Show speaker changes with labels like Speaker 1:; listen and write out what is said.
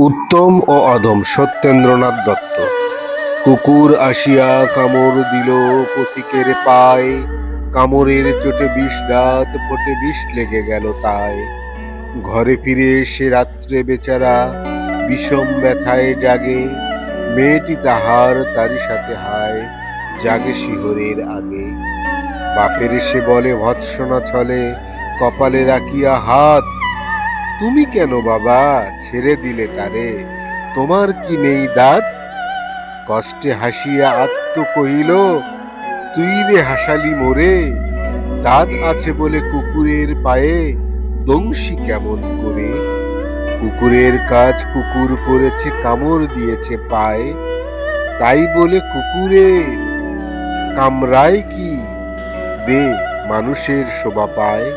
Speaker 1: উত্তম ও অধম সত্যেন্দ্রনাথ দত্ত। কুকুর আসিয়া কামড় দিল পথিকের পায়, কামড়ের চোটে বিষ দাঁত ফোটে, বিষ লেগে গেল তাই। ঘরে ফিরে এসে রাত্রে বেচারা বিষম ব্যথায় জাগে, মেয়েটি তাহার তারই সাথে হায়, জাগে শিহরের আগে। বাপের এসে বলে ভৎসনা ছলে, কপালে রাখিয়া হাত, তুমি কেন বাবা ছেড়ে দিলে তারে, তোমার কি নেই দাঁত? কষ্টে হাসিয়া আত্ম কহিল, তুই রে হাসালি মোরে, দাঁত আছে বলে কুকুরের পায়ে দংশি কেমন করে? কুকুরের কাজ কুকুর করেছে, কামড় দিয়েছে পায়ে, তাই বলে কুকুরের কামড়ায় কি দে মানুষের শোভা পায়?